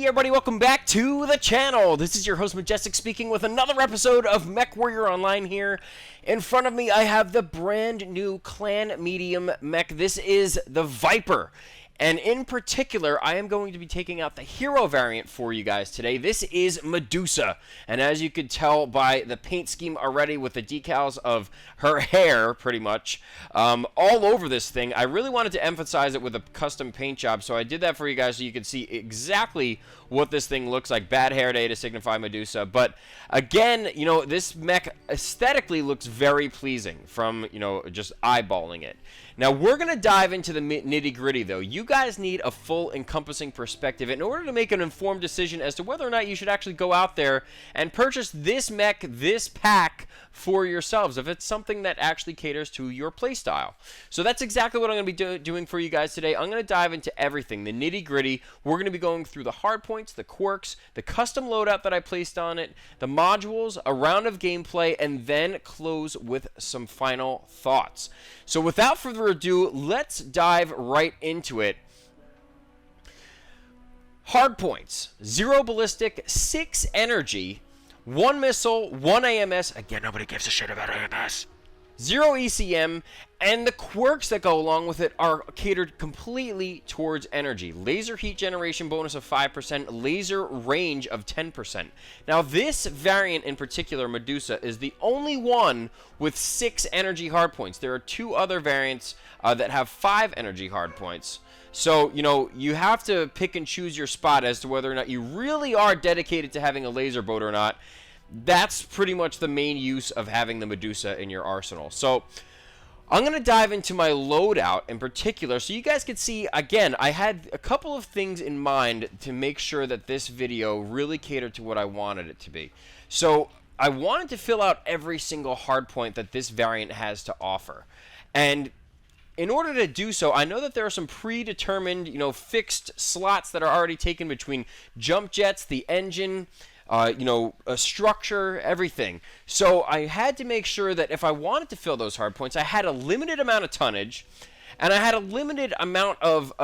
Hey everybody, welcome back to the channel. This is your host Majestic speaking with another episode of MechWarrior Online here. In front of me I have the brand new Clan Medium mech. This is the Viper. And in particular, I am going to be taking out the hero variant for you guys today. This is MEDUSA. And as you could tell by the paint scheme already with the decals of her hair, pretty much, all over this thing, I really wanted to emphasize it with a custom paint job. So I did that for you guys so you could see exactly what this thing looks like. Bad hair day to signify MEDUSA. But again, you know, this mech aesthetically looks very pleasing from, you know, just eyeballing it. Now, we're going to dive into the nitty-gritty, though. You guys need a full encompassing perspective in order to make an informed decision as to whether or not you should actually go out there and purchase this mech, this pack, for yourselves, if it's something that actually caters to your playstyle. So that's exactly what I'm going to be doing for you guys today. I'm going to dive into everything, the nitty-gritty. We're going to be going through the hardpoints, the quirks, the custom loadout that I placed on it, the modules, a round of gameplay, and then close with some final thoughts. So without further ado, let's dive right into it. Hardpoints, 0 ballistic, 6 energy, 1 missile, 1 AMS. Again, nobody gives a shit about AMS. 0 ECM, and the quirks that go along with it are catered completely towards energy. Laser heat generation bonus of 5%, laser range of 10%. Now, this variant in particular, MEDUSA, is the only one with 6 energy hardpoints. There are 2 other variants that have 5 energy hardpoints. So, you know, you have to pick and choose your spot as to whether or not you really are dedicated to having a laser boat or not. That's pretty much the main use of having the MEDUSA in your arsenal. So, I'm going to dive into my loadout in particular so you guys can see, again, I had a couple of things in mind to make sure that this video really catered to what I wanted it to be. So, I wanted to fill out every single hardpoint that this variant has to offer. And in order to do so, I know that there are some predetermined, you know, fixed slots that are already taken between jump jets, the engine, you know, a structure, everything. So I had to make sure that if I wanted to fill those hardpoints, I had a limited amount of tonnage, and I had a limited amount of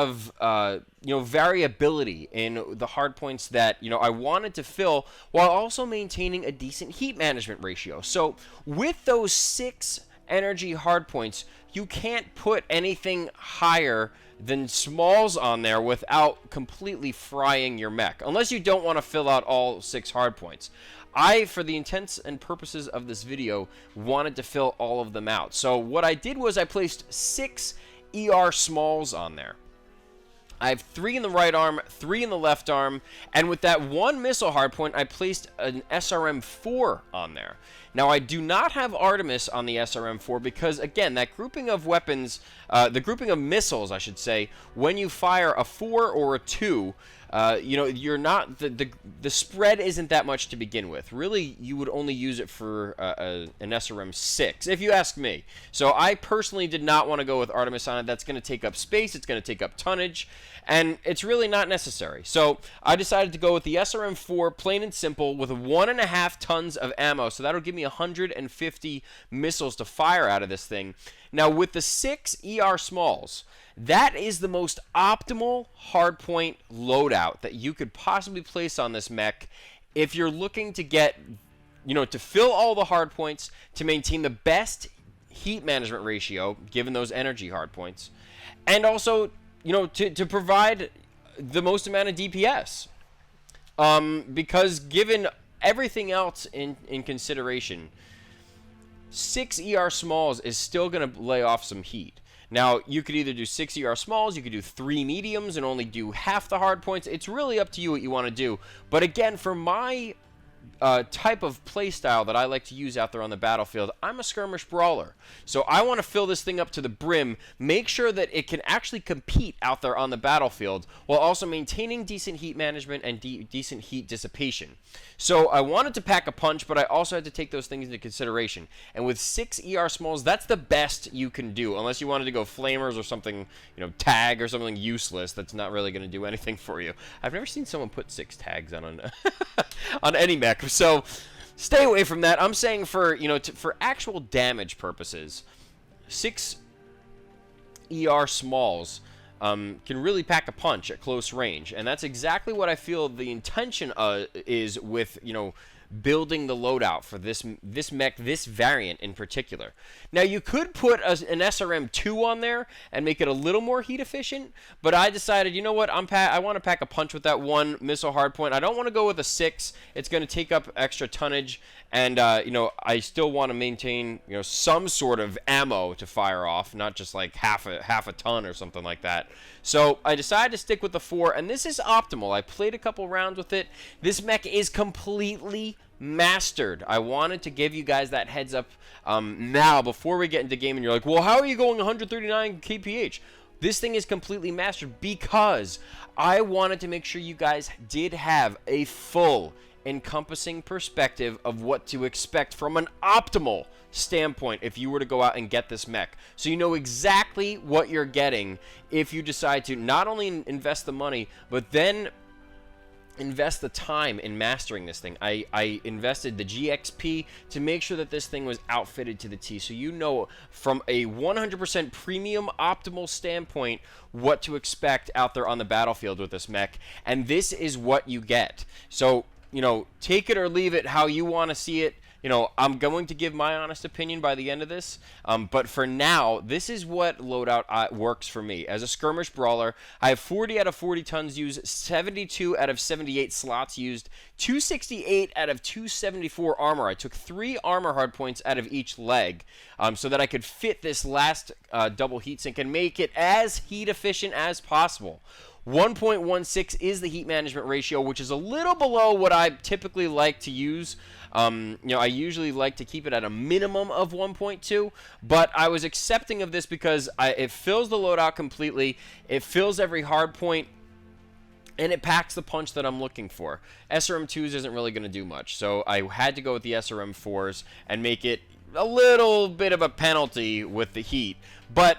you know, variability in the hardpoints that, you know, I wanted to fill while also maintaining a decent heat management ratio. So with those 6 energy hardpoints, you can't put anything higher than smalls on there without completely frying your mech, unless you don't want to fill out all 6 hardpoints. I, for the intents and purposes of this video, wanted to fill all of them out. So what I did was I placed 6 ER smalls on there. I have 3 in the right arm, 3 in the left arm, and with that 1 missile hardpoint, I placed an SRM-4 on there. Now, I do not have Artemis on the SRM-4 because, again, that grouping of weapons, the grouping of missiles, I should say, when you fire a 4 or a 2, you know, you're not, the spread isn't that much to begin with. Really, you would only use it for an SRM-6, if you ask me. So I personally did not want to go with Artemis on it. That's going to take up space, it's going to take up tonnage, and it's really not necessary. So I decided to go with the SRM-4, plain and simple, with 1.5 tons of ammo. So that'll give me 150 missiles to fire out of this thing. Now, with the 6 ER smalls, that is the most optimal hardpoint loadout that you could possibly place on this mech if you're looking to get, you know, to fill all the hardpoints, to maintain the best heat management ratio, given those energy hardpoints, and also, you know, to provide the most amount of DPS. Because given everything else in consideration, 6 ER smalls is still going to lay off some heat. Now, you could either do 6 ER smalls, you could do 3 mediums and only do half the hard points. It's really up to you what you want to do. But again, for my type of playstyle that I like to use out there on the battlefield, I'm a skirmish brawler. So I want to fill this thing up to the brim, make sure that it can actually compete out there on the battlefield while also maintaining decent heat management and decent heat dissipation. So I wanted to pack a punch, but I also had to take those things into consideration. And with 6 ER smalls, that's the best you can do, unless you wanted to go flamers or something, you know, tag or something useless that's not really going to do anything for you. I've never seen someone put 6 tags on on any mech. So stay away from that. I'm saying for, you know, for actual damage purposes, 6 ER smalls can really pack a punch at close range. And that's exactly what I feel the intention is with, building the loadout for this mech, this variant in particular. Now, you could put an SRM-2 on there and make it a little more heat efficient, but I decided, you know what, I want to pack a punch with that one missile hardpoint. I don't want to go with a 6. It's going to take up extra tonnage, and I still want to maintain some sort of ammo to fire off, not just like half a ton or something like that. So I decided to stick with the 4, and this is optimal. I played a couple rounds with it. This mech is completely mastered. I wanted to give you guys that heads up now before we get into game, and you're like, well, how are you going 139 kph? This thing is completely mastered because I wanted to make sure you guys did have a full encompassing perspective of what to expect from an optimal standpoint if you were to go out and get this mech. So you know exactly what you're getting if you decide to not only invest the money, but then invest the time in mastering this thing. I invested the GXP to make sure that this thing was outfitted to the T, so you know from a 100% premium optimal standpoint what to expect out there on the battlefield with this mech, and this is what you get. So take it or leave it how you want to see it. I'm going to give my honest opinion by the end of this, but for now, this is what Loadout works for me. As a skirmish brawler, I have 40 out of 40 tons used, 72 out of 78 slots used, 268 out of 274 armor. I took 3 armor hardpoints out of each leg so that I could fit this last double heatsink and make it as heat efficient as possible. 1.16 is the heat management ratio, which is a little below what I typically like to use. I usually like to keep it at a minimum of 1.2, but I was accepting of this because it fills the loadout completely, it fills every hard point, and it packs the punch that I'm looking for. SRM-2s isn't really going to do much, so I had to go with the SRM-4s and make it a little bit of a penalty with the heat. But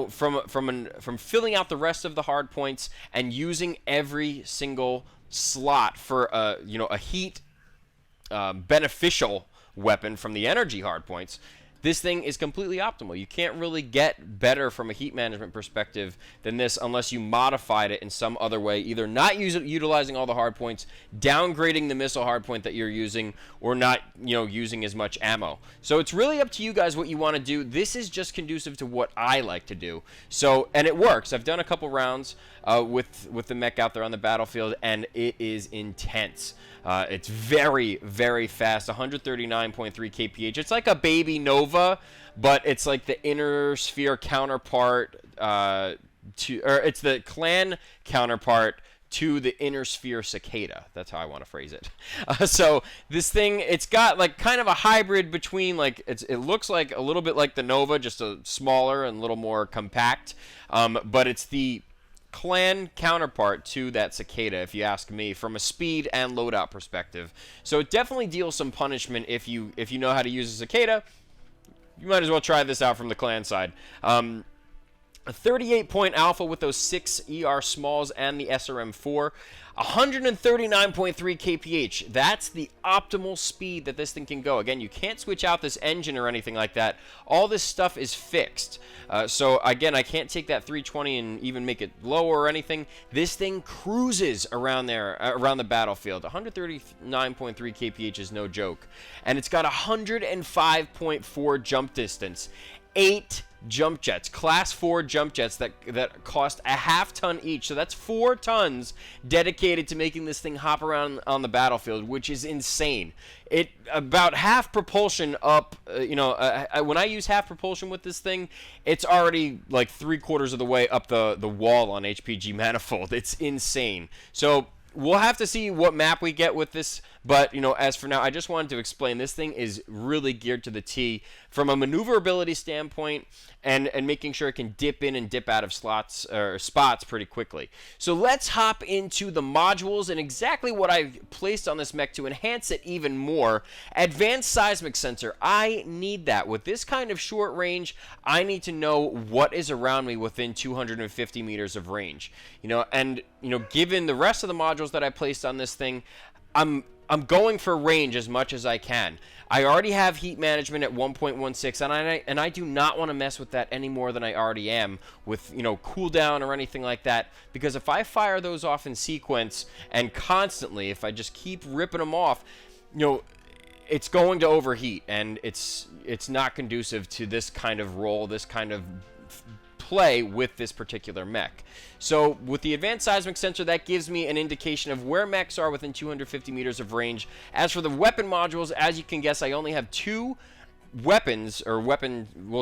from filling out the rest of the hard points and using every single slot for a heat beneficial weapon from the energy hard points, this thing is completely optimal. You can't really get better from a heat management perspective than this unless you modified it in some other way, either not utilizing all the hard points, downgrading the missile hard point that you're using, or not using as much ammo. So it's really up to you guys what you want to do. This is just conducive to what I like to do. So, and it works. I've done a couple rounds with the mech out there on the battlefield, and it is intense. It's very, very fast, 139.3 kph. It's like a baby Nova, but it's like the inner sphere counterpart or it's the clan counterpart to the inner sphere cicada. That's how I want to phrase it. So this thing, it's got like kind of a hybrid between it looks like a little bit like the Nova, just a smaller and a little more compact, but it's the clan counterpart to that cicada, if you ask me, from a speed and loadout perspective. So it definitely deals some punishment if you know how to use a cicada. You might as well try this out from the clan side. A 38-point alpha with those 6 ER smalls and the SRM-4. 139.3 kph. That's the optimal speed that this thing can go. Again, you can't switch out this engine or anything like that. All this stuff is fixed. So again, I can't take that 320 and even make it lower or anything. This thing cruises around there, around the battlefield. 139.3 kph is no joke. And it's got 105.4 jump distance. 8 jump jets, class 4 jump jets that cost a half ton each. So that's 4 tons dedicated to making this thing hop around on the battlefield, which is insane. It about half propulsion up, when I use half propulsion with this thing, it's already like 3/4 of the way up the wall on HPG Manifold. It's insane. So we'll have to see what map we get with this, but, as for now, I just wanted to explain this thing is really geared to the T from a maneuverability standpoint and making sure it can dip in and dip out of slots or spots pretty quickly. So let's hop into the modules and exactly what I've placed on this mech to enhance it even more. Advanced seismic sensor. I need that. With this kind of short range, I need to know what is around me within 250 meters of range. Given the rest of the modules that I placed on this thing, I'm I'm going for range as much as I can. I already have heat management at 1.16, and I do not want to mess with that any more than I already am with, you know, cooldown or anything like that. Because if I fire those off in sequence and constantly, if I just keep ripping them off, you know, it's going to overheat, and it's not conducive to this kind of role, this kind of play with this particular mech. So with the advanced seismic sensor, that gives me an indication of where mechs are within 250 meters of range. As for the weapon modules, as you can guess, I only have two weapons, or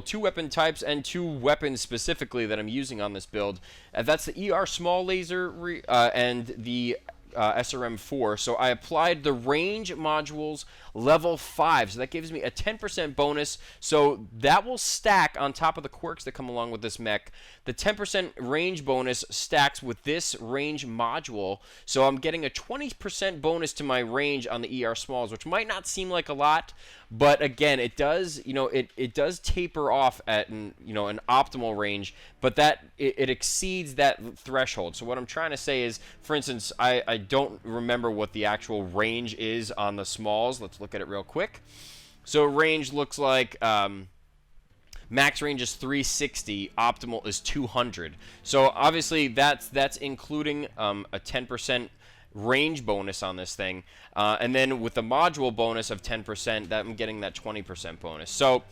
two weapon types and two weapons specifically that I'm using on this build. That's the ER small laser and the SRM4. So I applied the range modules level 5, so that gives me a 10% bonus. So that will stack on top of the quirks that come along with this mech. The 10% range bonus stacks with this range module, so I'm getting a 20% bonus to my range on the ER smalls, which might not seem like a lot, but again, it does, you know, it does taper off at an optimal range, but that it exceeds that threshold. So what I'm trying to say is, for instance, I don't remember what the actual range is on the smalls. Let's look at it real quick. So range looks like max range is 360, optimal is 200. So obviously that's including a 10% range bonus on this thing, and then with the module bonus of 10%, that I'm getting that 20% bonus. So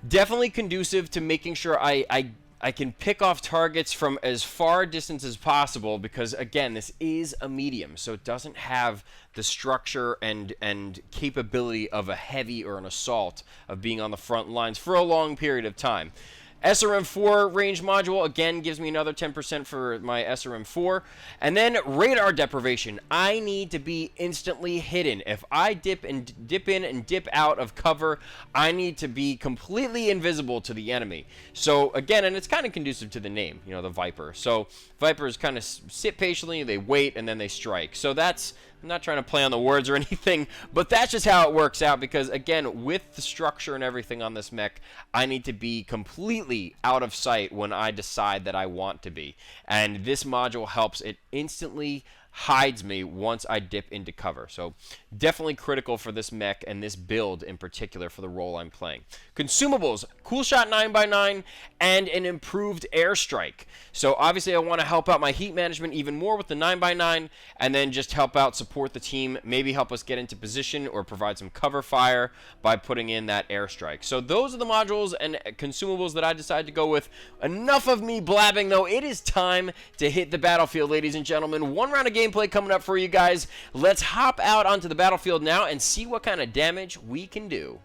definitely conducive to making sure I can pick off targets from as far distance as possible, because again, this is a medium, so it doesn't have the structure and capability of a heavy or an assault, of being on the front lines for a long period of time. SRM4 range module, again, gives me another 10% for my SRM4. And then radar deprivation. I need to be instantly hidden. If I dip in and dip out of cover, I need to be completely invisible to the enemy. So, again, and it's kind of conducive to the name, you know, the Viper. So, Vipers kind of sit patiently, they wait, and then they strike. So that's... I'm not trying to play on the words or anything, but that's just how it works out, because, again, with the structure and everything on this mech, I need to be completely out of sight when I decide that I want to be. And this module helps. It instantly hides me once I dip into cover. So definitely critical for this mech and this build in particular for the role I'm playing. Consumables, Cool Shot 9x9 and an improved airstrike. So obviously I want to help out my heat management even more with the 9x9, and then just help out, support the team, maybe help us get into position or provide some cover fire by putting in that airstrike. So those are the modules and consumables that I decided to go with. Enough of me blabbing though. It is time to hit the battlefield, ladies and gentlemen. One round of gameplay coming up for you guys. Let's hop out onto the battlefield now and see what kind of damage we can do.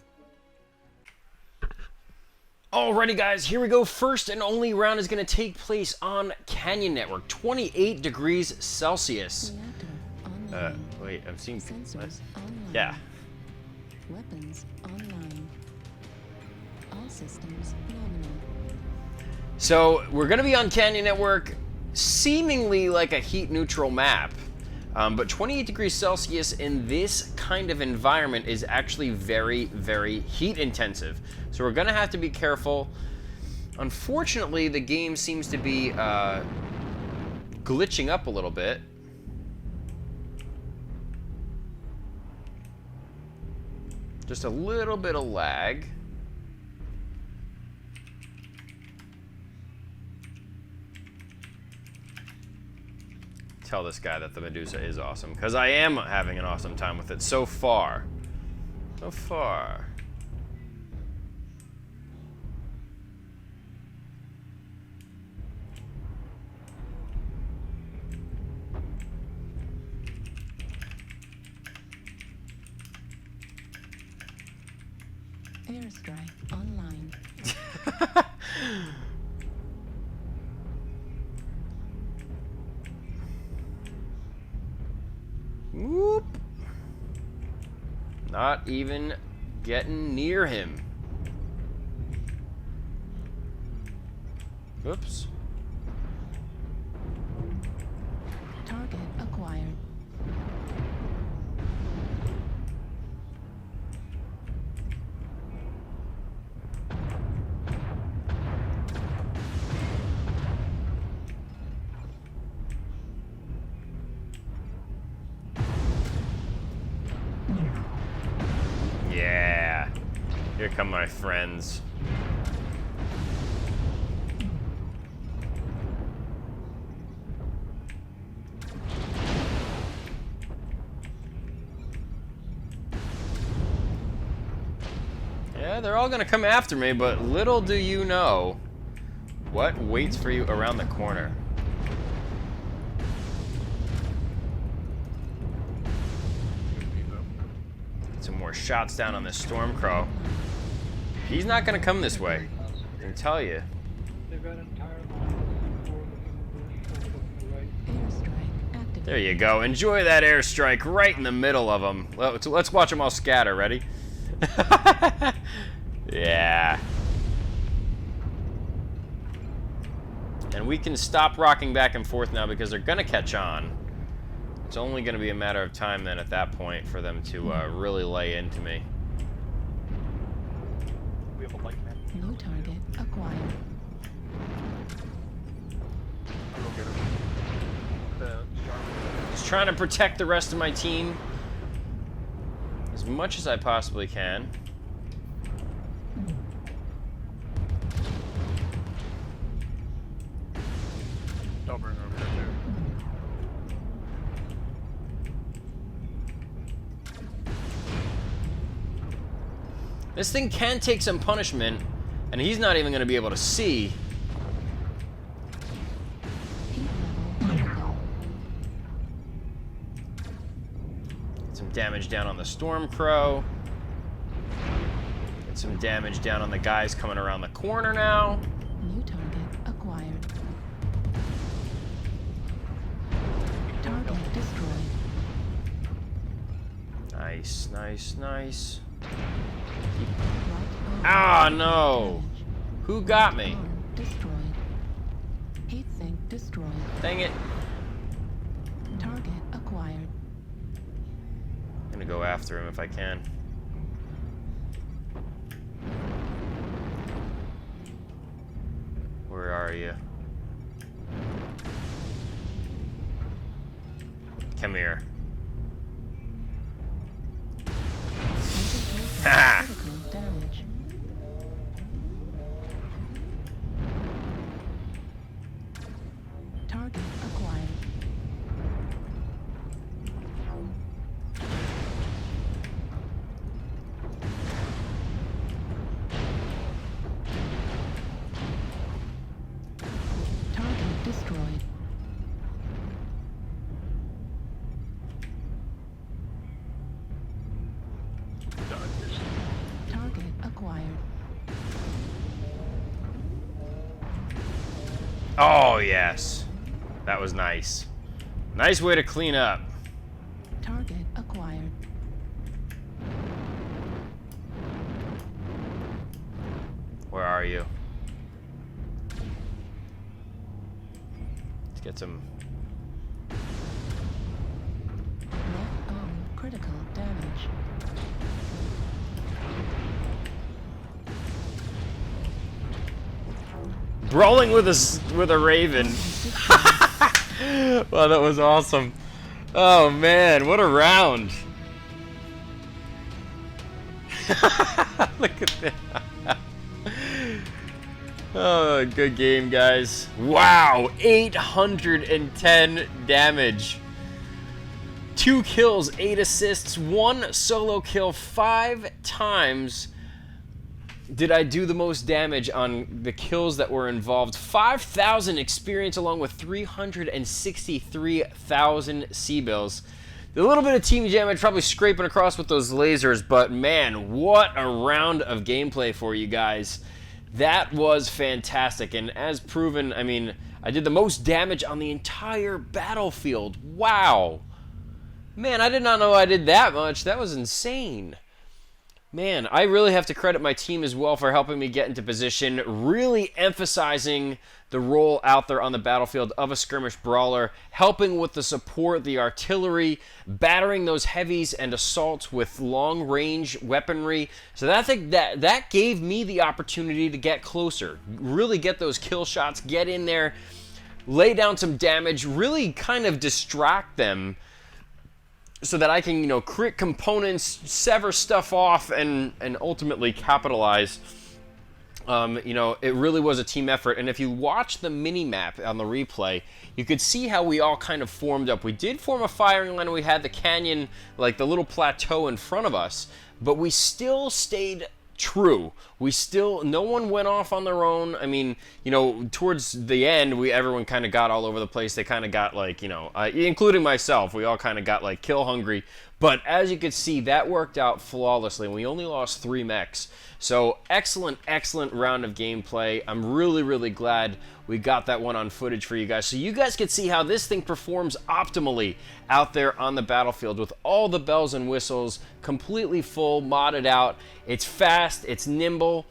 Alrighty guys, here we go. First and only round is going to take place on Canyon Network, 28 degrees Celsius. Wait, I'm seeing... Yeah. Weapons online. All systems nominal. So, we're going to be on Canyon Network, seemingly like a heat-neutral map. But 28 degrees Celsius in this kind of environment is actually very, very heat intensive. So we're going to have to be careful. Unfortunately, the game seems to be glitching up a little bit. Just a little bit of lag. Tell this guy that the Medusa is awesome, because I am having an awesome time with it so far. So far. Airstrike online. Whoop. Not even getting near him. Oops. Target acquired. Here come my friends. Yeah, they're all gonna come after me, but little do you know what waits for you around the corner. Some more shots down on this Stormcrow. He's not gonna come this way, I can tell you. There you go. Enjoy that airstrike right in the middle of them. Let's watch them all scatter. Ready? Yeah. And we can stop rocking back and forth now because they're going to catch on. It's only going to be a matter of time then at that point for them to really lay into me. New target acquired. Just trying to protect the rest of my team as much as I possibly can. Don't bring over there too. This thing can take some punishment, and he's not even going to be able to see. Heat level critical. Some damage down on the Stormcrow. Get some damage down on the guys coming around the corner now. New target acquired. Target destroyed. Nice, nice, nice. Right Ah, arm no. damage. Who got me? Arm destroyed. Heat sink destroyed. Dang it. Target acquired. I'm gonna go after him if I can. Where are you? Come here. Ha! Critical damage. Target acquired. Target destroyed. Target acquired. Oh, yes. That was nice. Nice way to clean up. Target acquired. Where are you? Let's get some... Left arm critical damage. Brawling with a raven. Wow, that was awesome. Oh man, what a round. Look at that. Oh, good game, guys. Wow, 810 damage. 2 kills, 8 assists, 1 solo kill, 5 times did I do the most damage on the kills that were involved. 5,000 experience along with 363,000 C-bills. A little bit of team damage probably scraping across with those lasers, but man, what a round of gameplay for you guys. That was fantastic, and as proven, I mean, I did the most damage on the entire battlefield. Wow. Man, I did not know I did that much. That was insane. Man, I really have to credit my team as well for helping me get into position, really emphasizing the role out there on the battlefield of a skirmish brawler, helping with the support, the artillery, battering those heavies and assaults with long-range weaponry. So I think that gave me the opportunity to get closer, really get those kill shots, get in there, lay down some damage, really kind of distract them so that I can, you know, create components, sever stuff off, and ultimately capitalize. You know, it really was a team effort. And if you watch the mini map on the replay, you could see how we all kind of formed up. We did form a firing line, and we had the canyon, like the little plateau in front of us, but we still stayed true. No one went off on their own. I mean, you know, towards the end, everyone kind of got all over the place. They kind of got like, you know, including myself, we all kind of got like kill hungry. But as you can see, that worked out flawlessly, and we only lost 3 mechs. So excellent round of gameplay. I'm really glad we got that one on footage for you guys, so you guys could see how this thing performs optimally out there on the battlefield with all the bells and whistles, completely full, modded out. It's fast, it's nimble,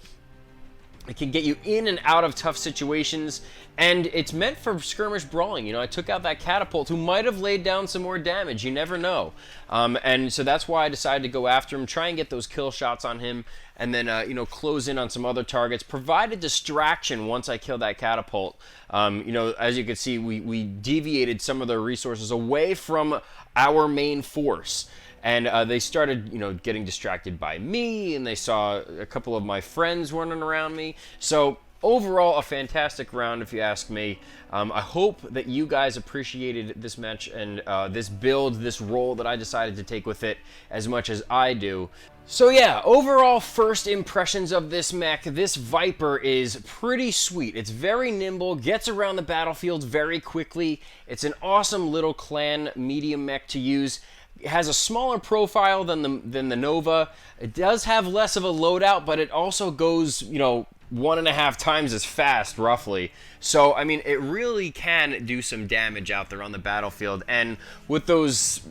it can get you in and out of tough situations, and it's meant for skirmish brawling. You know, I took out that catapult who might have laid down some more damage. You never know. And so that's why I decided to go after him, try and get those kill shots on him, and then, you know, close in on some other targets. Provide a distraction once I killed that catapult. You know, as you can see, we deviated some of their resources away from our main force. And they started, you know, getting distracted by me, and they saw a couple of my friends running around me. So overall, a fantastic round, if you ask me. I hope that you guys appreciated this match and this build, this role that I decided to take with it as much as I do. So yeah, overall first impressions of this mech, this Viper is pretty sweet. It's very nimble, gets around the battlefield very quickly. It's an awesome little clan medium mech to use. It has a smaller profile than the Nova. It does have less of a loadout, but it also goes, you know, 1.5 times as fast, roughly. So, I mean, it really can do some damage out there on the battlefield. And with those,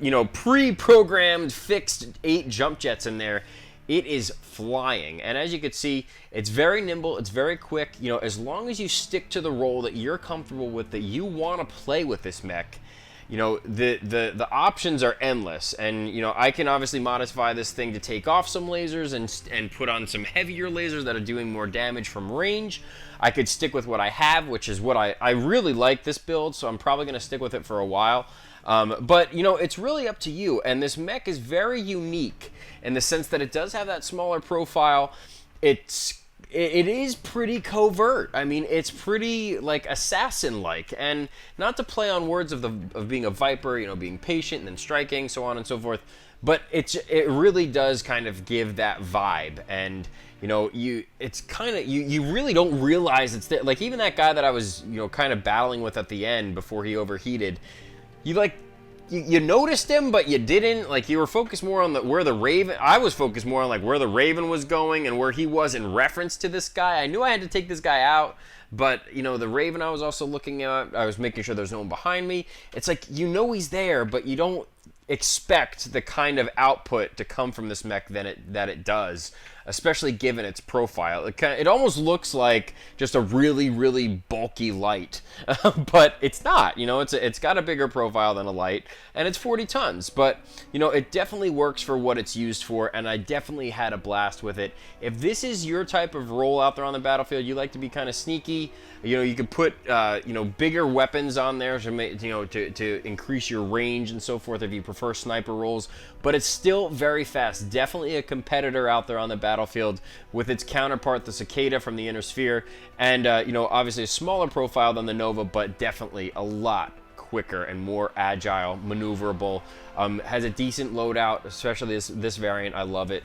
you know, pre-programmed fixed 8 jump jets in there, it is flying. And as you can see, it's very nimble, it's very quick. You know, as long as you stick to the role that you're comfortable with, that you want to play with this mech, you know, the options are endless. And, you know, I can obviously modify this thing to take off some lasers and put on some heavier lasers that are doing more damage from range. I could stick with what I have, which is what I really like this build, so I'm probably going to stick with it for a while. But, you know, it's really up to you. And this mech is very unique in the sense that it does have that smaller profile. It is pretty covert. I mean, it's pretty, like, assassin-like. And not to play on words of being a Viper, you know, being patient and then striking, so on and so forth, but it really does kind of give that vibe. And, you know, it's kind of, you really don't realize it's there. Like, even that guy that I was, you know, kind of battling with at the end before he overheated, you noticed him, but you didn't. Like, you were focused more on where the Raven... I was focused more on, like, where the Raven was going and where he was in reference to this guy. I knew I had to take this guy out, but, you know, the Raven I was also looking at, I was making sure there's no one behind me. It's like, you know he's there, but you don't expect the kind of output to come from this mech that it does, especially given its profile. It almost looks like just a really bulky light, but it's not. You know, it's got a bigger profile than a light, and it's 40 tons. But, you know, it definitely works for what it's used for, and I definitely had a blast with it. If this is your type of role out there on the battlefield, you like to be kind of sneaky. You know, you could put you know, bigger weapons on there to make, you know, to increase your range and so forth if you prefer sniper roles. But it's still very fast. Definitely a competitor out there on the battlefield with its counterpart, the Cicada from the Inner Sphere, and you know, obviously a smaller profile than the Nova, but definitely a lot quicker and more agile, maneuverable. Has a decent loadout, especially this variant. I love it.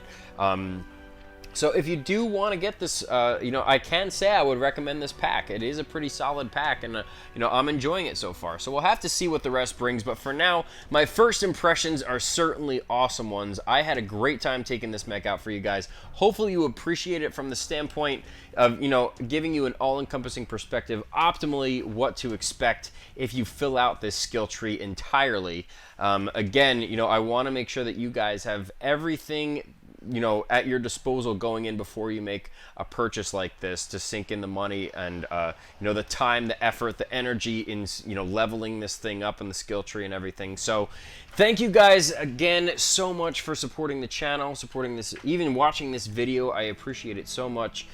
So if you do want to get this, you know, I can say I would recommend this pack. It is a pretty solid pack, and, you know, I'm enjoying it so far. So we'll have to see what the rest brings, but for now, my first impressions are certainly awesome ones. I had a great time taking this mech out for you guys. Hopefully you appreciate it from the standpoint of, you know, giving you an all-encompassing perspective, optimally what to expect if you fill out this skill tree entirely. Again, you know, I want to make sure that you guys have everything, you know, at your disposal going in before you make a purchase like this, to sink in the money and, you know, the time, the effort, the energy in, you know, leveling this thing up in the skill tree and everything. So thank you guys again so much for supporting the channel, supporting this, even watching this video. I appreciate it so much.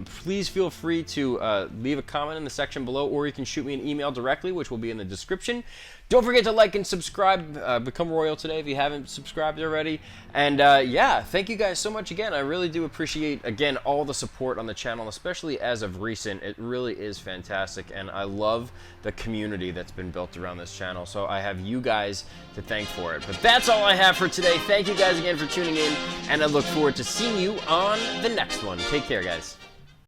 Please feel free to leave a comment in the section below, or you can shoot me an email directly, which will be in the description. Don't forget to like and subscribe. Become royal today if you haven't subscribed already. And yeah, thank you guys so much again. I really do appreciate, again, all the support on the channel, especially as of recent. It really is fantastic, and I love the community that's been built around this channel. So I have you guys to thank for it. But that's all I have for today. Thank you guys again for tuning in, and I look forward to seeing you on the next one. Take care, guys.